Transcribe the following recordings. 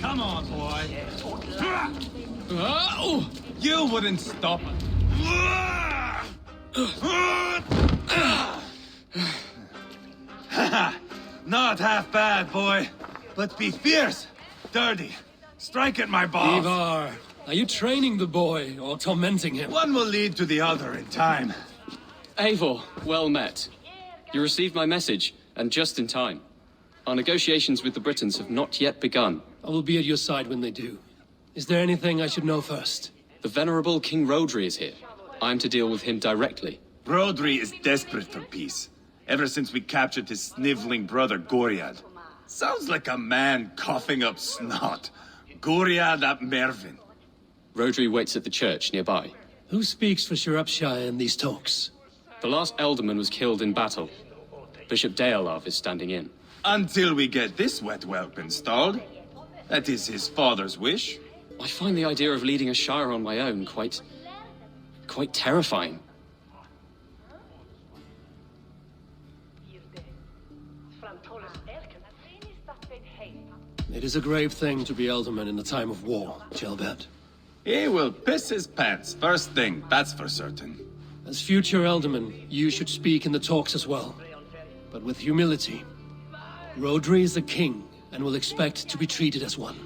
Come on, boy. You wouldn't stop. Not half bad, boy. But be fierce, dirty. Strike at my balls. Ivar, are you training the boy or tormenting him? One will lead to the other in time. Eivor, well met. You received my message, and just in time. Our negotiations with the Britons have not yet begun. I will be at your side when they do. Is there anything I should know first? The venerable King Rodri is here. I am to deal with him directly. Rodri is desperate for peace. Ever since we captured his sniveling brother Goriad. Sounds like a man coughing up snot. Goriad ap Mervin. Rodri waits at the church nearby. Who speaks for Shropshire in these talks? The last alderman was killed in battle. Bishop Deolav is standing in. Until we get this wet whelp installed. That is his father's wish. I find the idea of leading a shire on my own quite terrifying. It is a grave thing to be alderman in a time of war, Gelbert. He will piss his pants first thing, that's for certain. As future alderman, you should speak in the talks as well. But with humility. Rodri is a king, and will expect to be treated as one.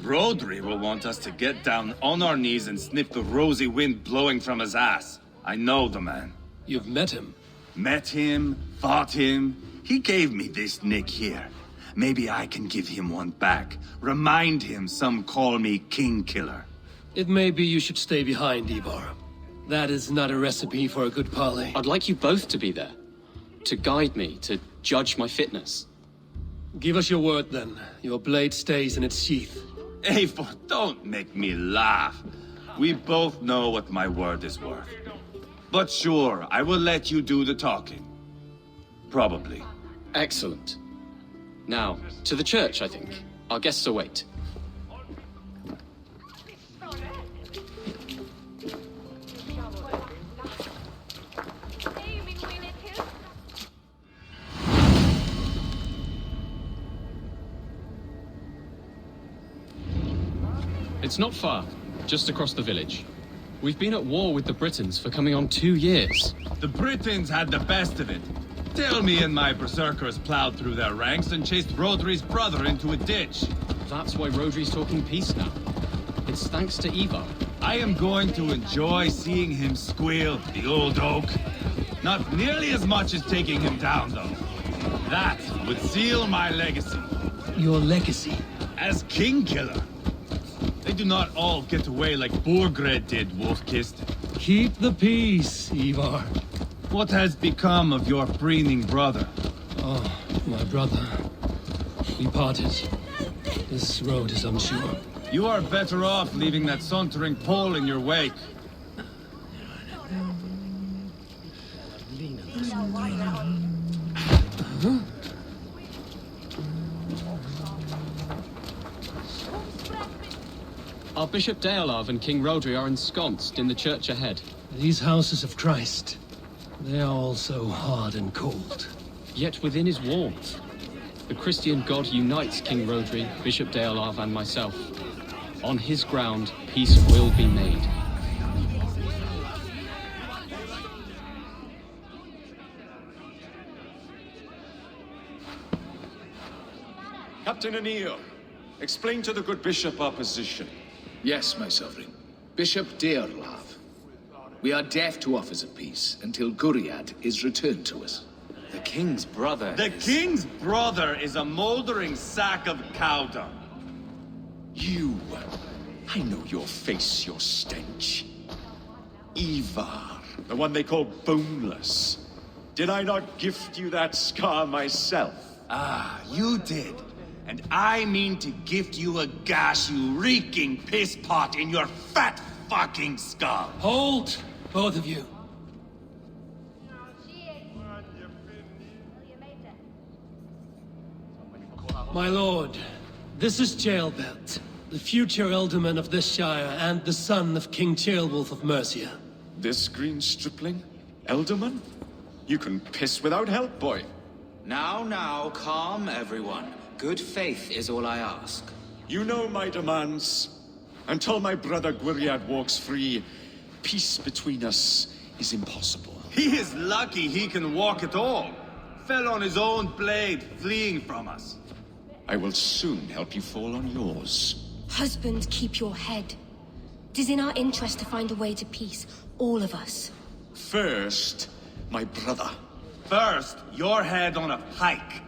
Rodri will want us to get down on our knees and sniff the rosy wind blowing from his ass. I know the man. You've met him. Met him, fought him. He gave me this nick here. Maybe I can give him one back. Remind him some call me King Killer. It may be you should stay behind, Ivar. That is not a recipe for a good parley. I'd like you both to be there. To guide me, to judge my fitness. Give us your word, then. Your blade stays in its sheath. Eivor, don't make me laugh. We both know what my word is worth. But sure, I will let you do the talking. Probably. Excellent. Now, to the church, I think. Our guests await. It's not far, just across the village. We've been at war with the Britons for coming on 2 years. The Britons had the best of it. Tell me and my berserkers plowed through their ranks and chased Rodri's brother into a ditch. That's why Rodri's talking peace now. It's thanks to Ivar. I am going to enjoy seeing him squeal, the old oak. Not nearly as much as taking him down, though. That would seal my legacy. Your legacy? As King Killer. They do not all get away like Borgred did, Wolf-Kissed. Keep the peace, Ivar. What has become of your preening brother? Oh, my brother. We parted. This road is unsure. You are better off leaving that sauntering Pole in your wake. Our Bishop Deolav and King Rodri are ensconced in the church ahead. These houses of Christ, they are all so hard and cold. Yet within his warmth, the Christian God unites King Rodri, Bishop Deolav, and myself. On his ground, peace will be made. Captain Anil, explain to the good bishop our position. Yes, my sovereign. Bishop Deolav. We are deaf to offers of peace until Guriad is returned to us. The king's brother The king's brother is a moldering sack of cow dung. You... I know your face, your stench. Ivar, the one they call boneless. Did I not gift you that scar myself? Ah, you did. And I mean to gift you a gash, you reeking piss pot in your fat fucking skull. Hold, both of you. My lord, this is Jailbelt, the future alderman of this shire and the son of King Ceolwulf of Mercia. This green stripling? Elderman? You can piss without help, boy. Now, calm everyone. Good faith is all I ask. You know my demands. Until my brother Gwiriad walks free, peace between us is impossible. He is lucky he can walk at all. Fell on his own blade, fleeing from us. I will soon help you fall on yours. Husband, keep your head. It is in our interest to find a way to peace, all of us. First, my brother. First, your head on a pike.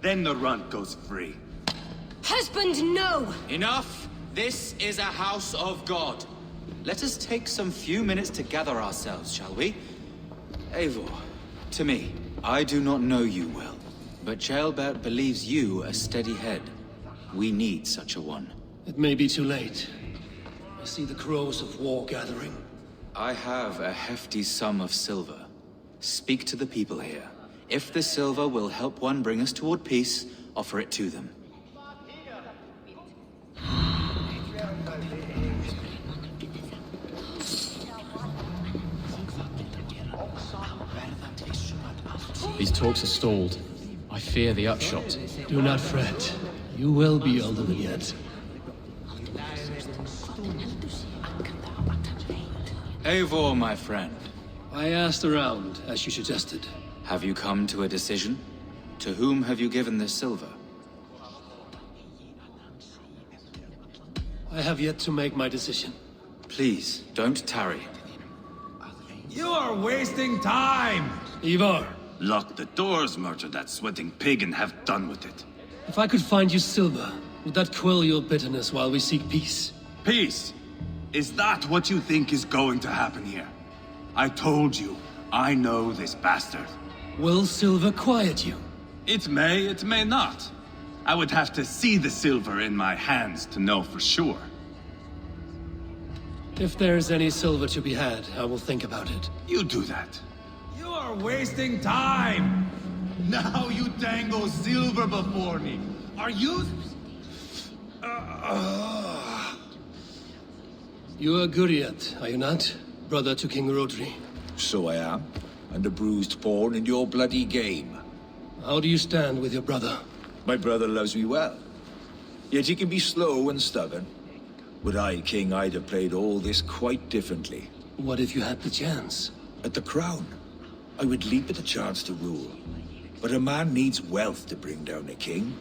Then the runt goes free. Husband, no! Enough! This is a house of God. Let us take some few minutes to gather ourselves, shall we? Eivor, to me, I do not know you well, but Ceolbert believes you a steady head. We need such a one. It may be too late. I see the crows of war gathering. I have a hefty sum of silver. Speak to the people here. If the silver will help one bring us toward peace, offer it to them. These talks are stalled. I fear the upshot. Do not fret. You will be Alderman yet. Eivor, my friend, I asked around, as you suggested. have you come to a decision? To whom have you given this silver? I have yet to make my decision. Please, don't tarry. You are wasting time! Ivar, Lock the doors, murder that sweating pig, and have done with it. if I could find you silver, would that quell your bitterness while we seek peace? Peace? Is that what you think is going to happen here? I told you, I know this bastard. Will silver quiet you? It may not. I would have to see the silver in my hands to know for sure. If there's any silver to be had, I will think about it. You do that. You are wasting time! Now you dangle silver before me. Are you... You are Guriat, are you not? Brother to King Rodri. So I am, and a bruised pawn in your bloody game. How do you stand with your brother? My brother loves me well. Yet he can be slow and stubborn. Were I king, I'd have played all this quite differently. What if you had the chance? At the crown, I would leap at the chance to rule. But a man needs wealth to bring down a king.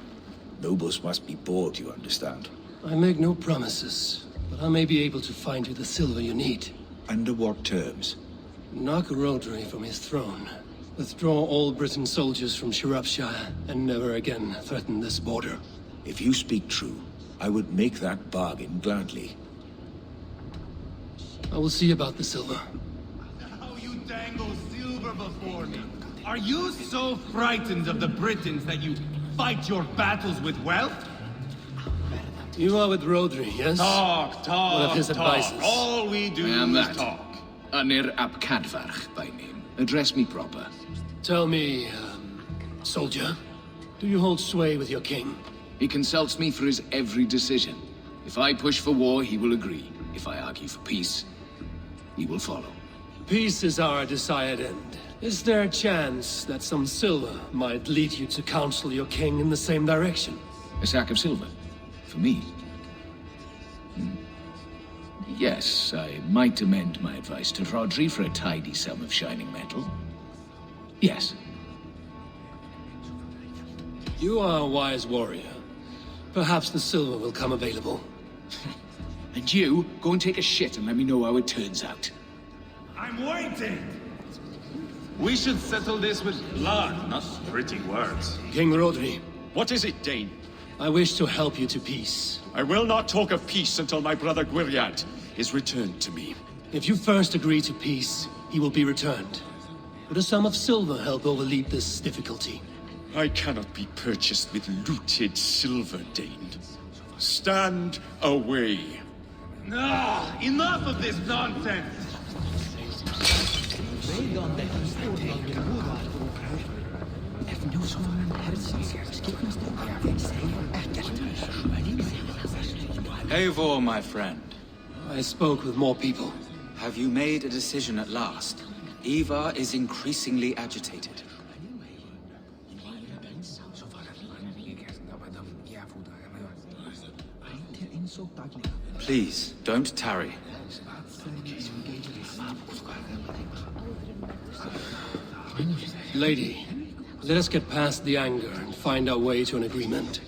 Nobles must be bought, you understand. I make no promises, but I may be able to find you the silver you need. Under what terms? Knock Rodri from his throne. Withdraw all Britain's soldiers from Shropshire, and never again threaten this border. If you speak true, I would make that bargain gladly. I will see about the silver. Now you dangle silver before me. Are you so frightened of the Britons that you fight your battles with wealth? You are with Rodri, yes? Talk, One of his advisors. All we do I am is that. talk. Anir ap Cadfarch by name. Address me proper. Tell me, soldier, do you hold sway with your king? He consults me for his every decision. If I push for war, he will agree. If I argue for peace, he will follow. Peace is our desired end. Is there a chance that some silver might lead you to counsel your king in the same direction? A sack of silver? For me? Yes, I might amend my advice to Rodri for a tidy sum of shining metal. Yes. You are a wise warrior. Perhaps the silver will come available. And you, go and take a shit and let me know how it turns out. I'm waiting! We should settle this with blood, not pretty words. King Rodri, What is it, Dane? I wish to help you to peace. I will not talk of peace until my brother Gwiriad is returned to me. If you first agree to peace, he will be returned. Would a sum of silver help overleap this difficulty? I cannot be purchased with looted silver, Dane. Stand away. Enough of this nonsense! Eivor, my friend, I spoke with more people. have you made a decision at last? Ivar is increasingly agitated. Please, don't tarry. Lady, let us get past the anger and find our way to an agreement.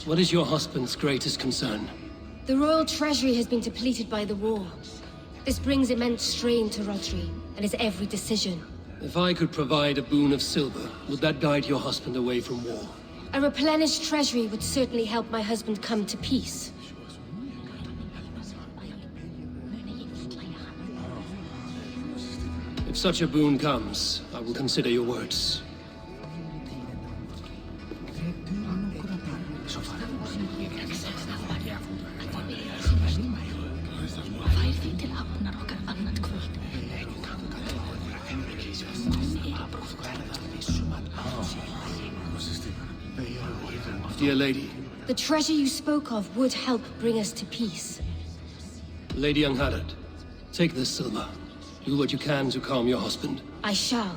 What is your husband's greatest concern? The royal treasury has been depleted by the war. This brings immense strain to Rodri and his every decision. If I could provide a boon of silver, would that guide your husband away from war? A replenished treasury would certainly help my husband come to peace. If such a boon comes, I will consider your words. Dear lady. The treasure you spoke of would help bring us to peace. Lady Angharad, take this silver. Do what you can to calm your husband. I shall.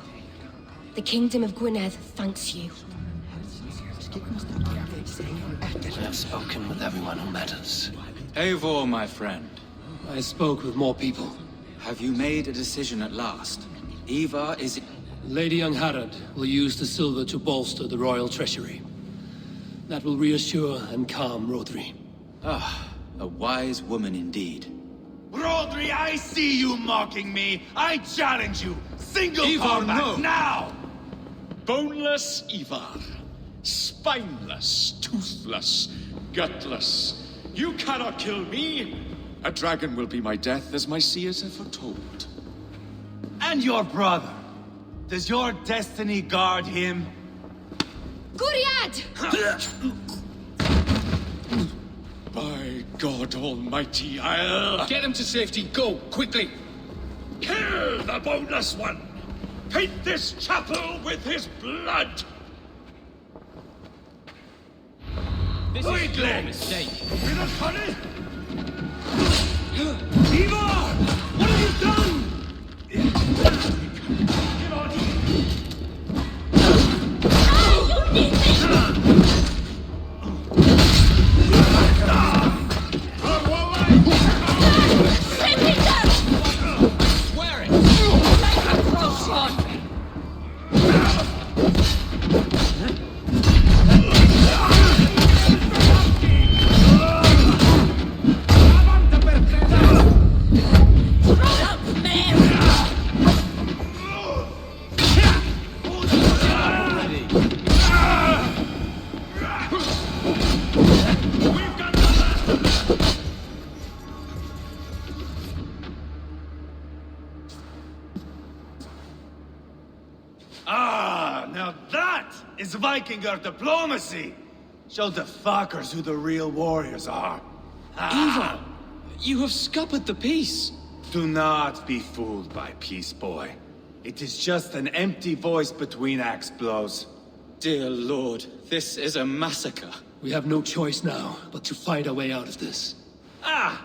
The Kingdom of Gwynedd thanks you. I have spoken with everyone who matters. Eivor, my friend. I spoke with more people. Have you made a decision at last? Ivar is... Lady Angharad will use the silver to bolster the royal treasury. That will reassure and calm Rodri. Ah, a wise woman indeed. Rodri, I see you mocking me. I challenge you. Single Ivar, combat no. now. Boneless Ivar. Spineless, toothless, gutless. You cannot kill me. A dragon will be my death, as my seers have foretold. And your brother. Does your destiny guard him? Guriad! By God Almighty, I'll... Get him to safety. Go, quickly. Kill the boneless one! Paint this chapel with his blood! This is your mistake. Ivar! What have you done? Swear it! Now that is Vikinger diplomacy! Show the fuckers who the real warriors are. Ivar, you have scuppered the peace. Do not be fooled by peace, boy. It is just an empty voice between axe blows. Dear Lord, this is a massacre. We have no choice now but to find our way out of this. A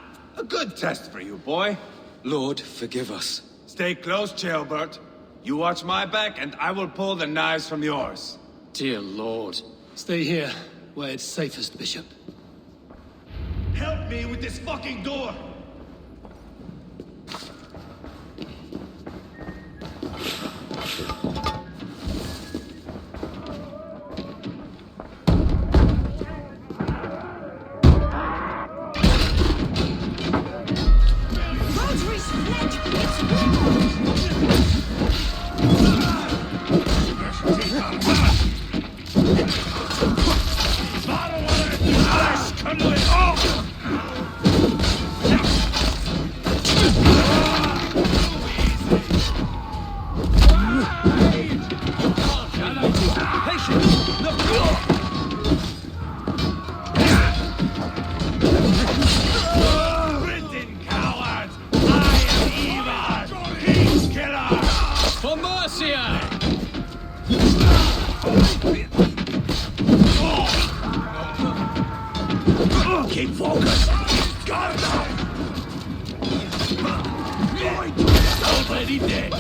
good test for you, boy. Lord, forgive us. Stay close, Chaelbert. You watch my back, and I will pull the knives from yours. Dear Lord. Stay here, where it's safest, Bishop. Help me with this fucking door! For Mercia! Keep focused. Already dead.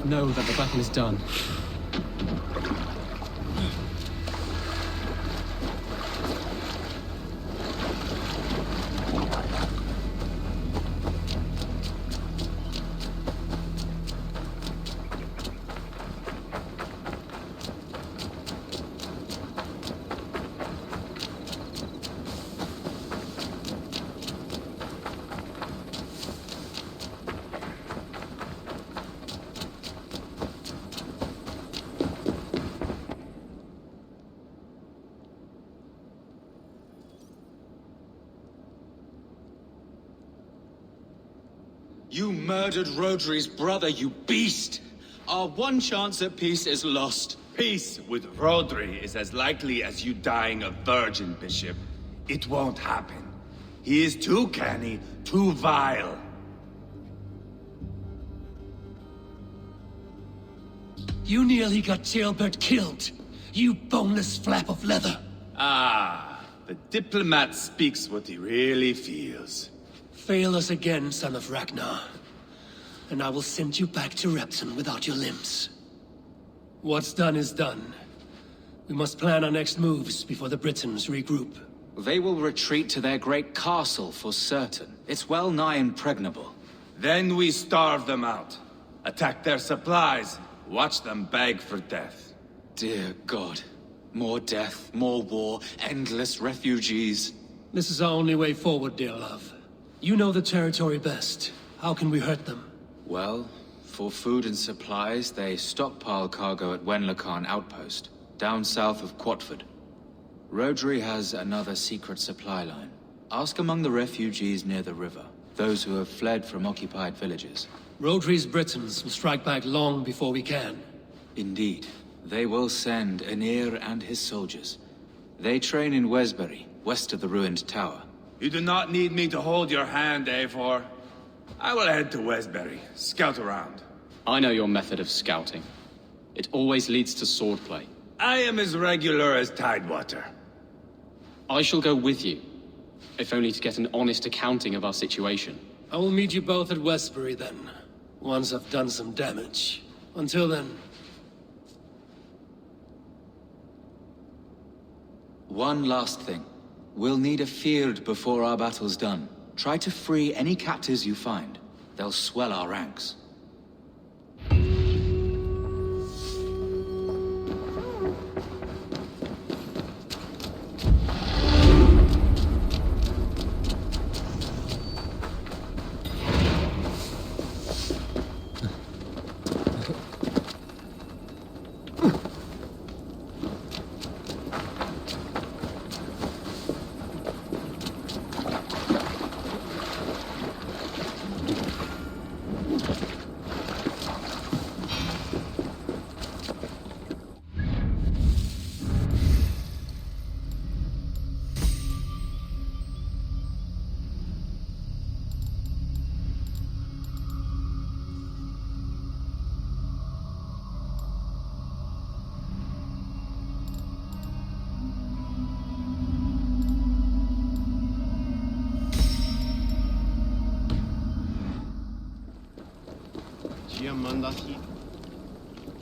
Know that the battle is done. You murdered Rodri's brother, you beast! Our one chance at peace is lost. Peace with Rodri is as likely as you dying a virgin, Bishop. It won't happen. He is too canny, too vile. You nearly got Jailbird killed. You boneless flap of leather. Ah, the diplomat speaks what he really feels. Fail us again, son of Ragnar. And I will send you back to Repton without your limbs. What's done is done. We must plan our next moves before the Britons regroup. They will retreat to their great castle for certain. It's well nigh impregnable. Then we starve them out. Attack their supplies. Watch them beg for death. Dear God. More death, more war, endless refugees. This is our only way forward, dear love. You know the territory best. How can we hurt them? Well, for food and supplies, they stockpile cargo at Wenlacan Outpost, down south of Quatford. Rodri has another secret supply line. Ask among the refugees near the river, those who have fled from occupied villages. Rodri's Britons will strike back long before we can. Indeed. They will send Aenir and his soldiers. They train in Wesbury, west of the ruined tower. You do not need me to hold your hand, Eivor. I will head to Wesbury, scout around. I know your method of scouting. It always leads to swordplay. I am as regular as Tidewater. I shall go with you, if only to get an honest accounting of our situation. I will meet you both at Westbury then, once I've done some damage. Until then... One last thing. We'll need a field before our battle's done. Try to free any captives you find. They'll swell our ranks.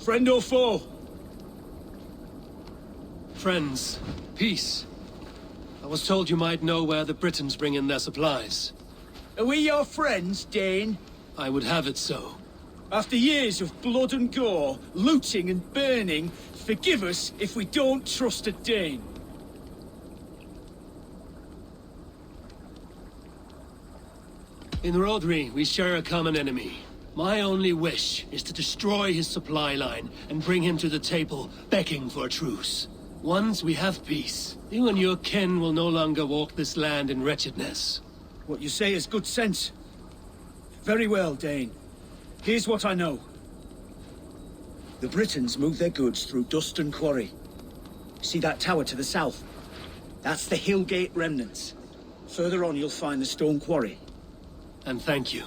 Friend or foe? Friends, peace. I was told you might know where the Britons bring in their supplies. Are we your friends, Dane? I would have it so. After years of blood and gore, looting and burning, forgive us if we don't trust a Dane. In Rodri, we share a common enemy. My only wish is to destroy his supply line and bring him to the table, begging for a truce. Once we have peace, you and your kin will no longer walk this land in wretchedness. What you say is good sense. Very well, Dane. Here's what I know. The Britons move their goods through Dustin Quarry. See that tower to the south? That's the Hillgate remnants. Further on, you'll find the stone quarry. And thank you.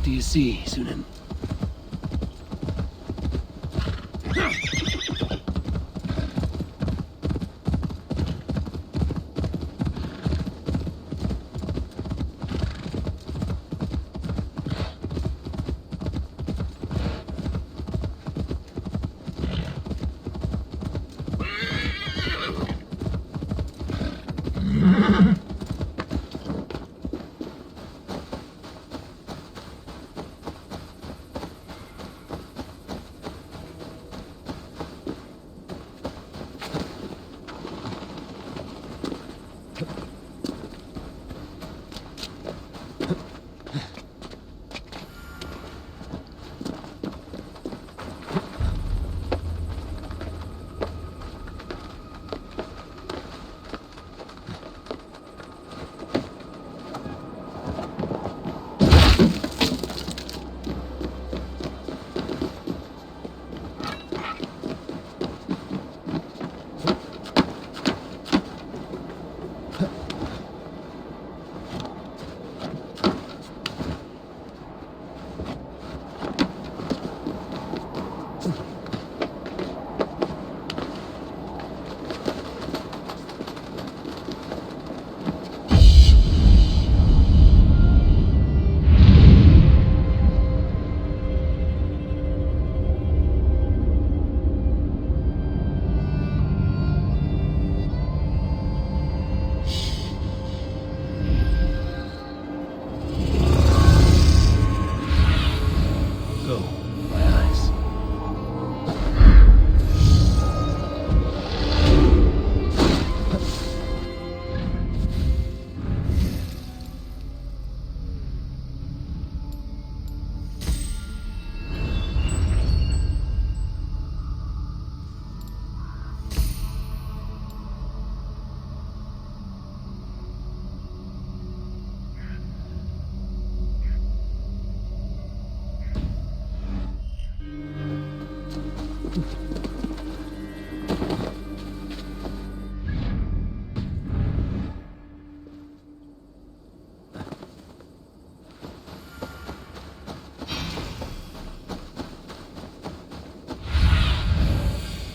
do you see, Sunan?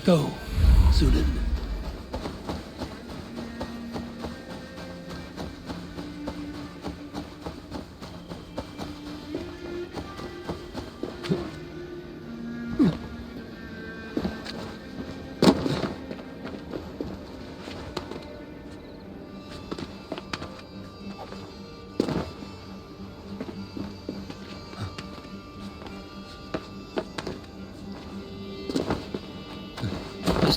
Go, Sunan.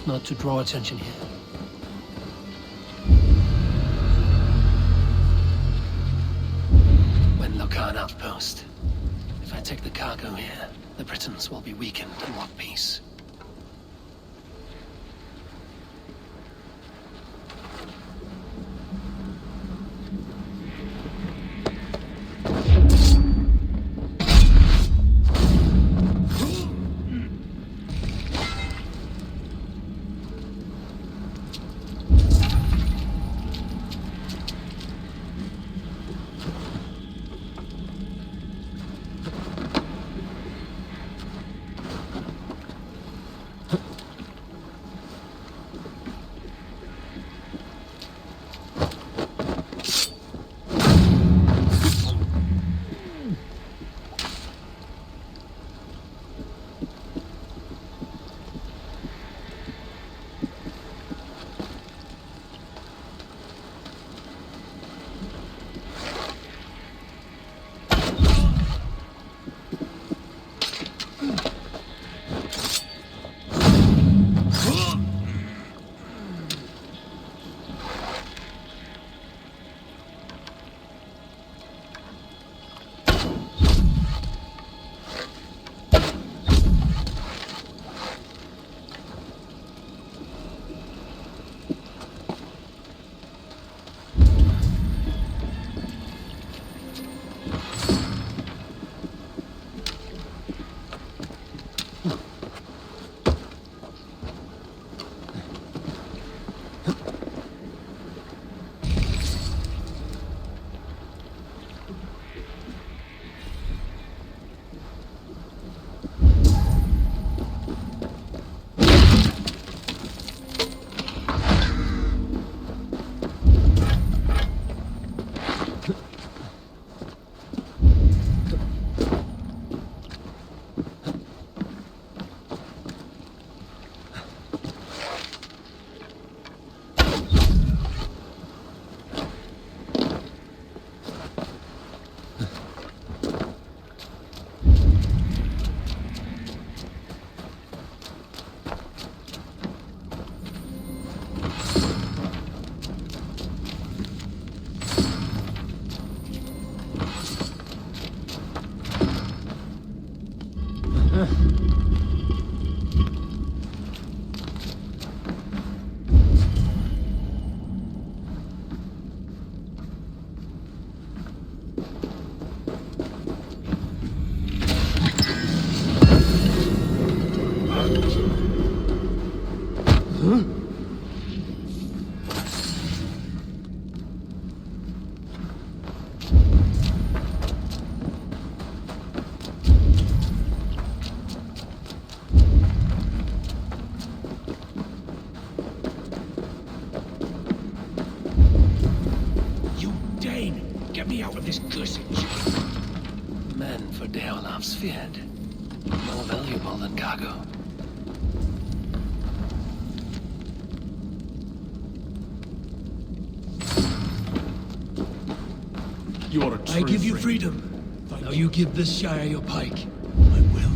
Not to draw attention here. When Lokan outpost. If I take the cargo here, the Britons will be weakened and want peace. Get me out of this cursed jail. Men for Deolav's Fjord. More valuable than cargo. You are a true I give you friend. freedom. Now you give this Shire your pike. I will.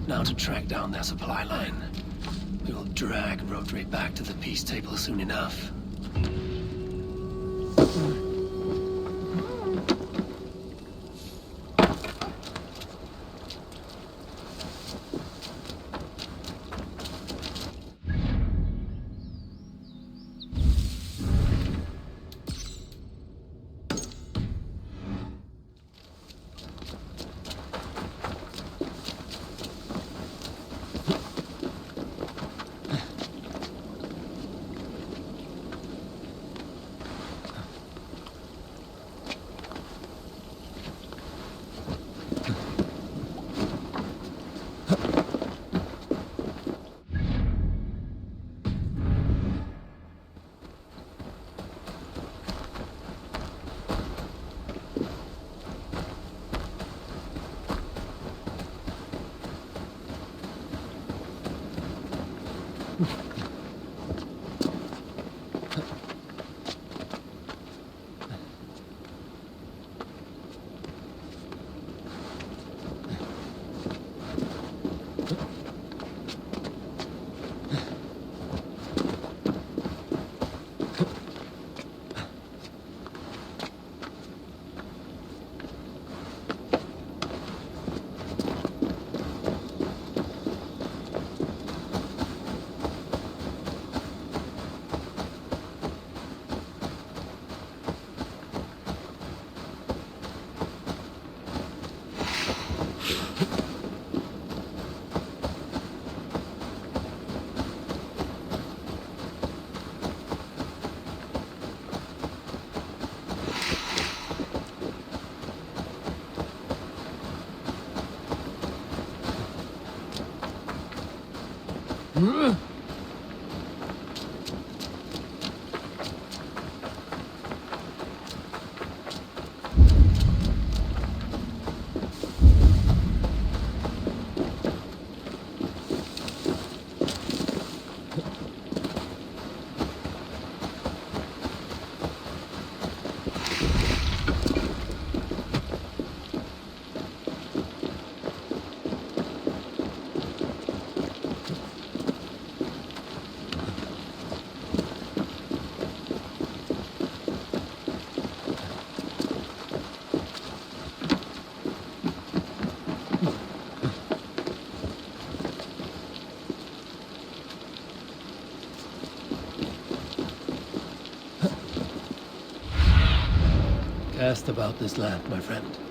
Now to track down their supply line. We will drag Rodri back to the peace table soon enough. asked about this land, my friend.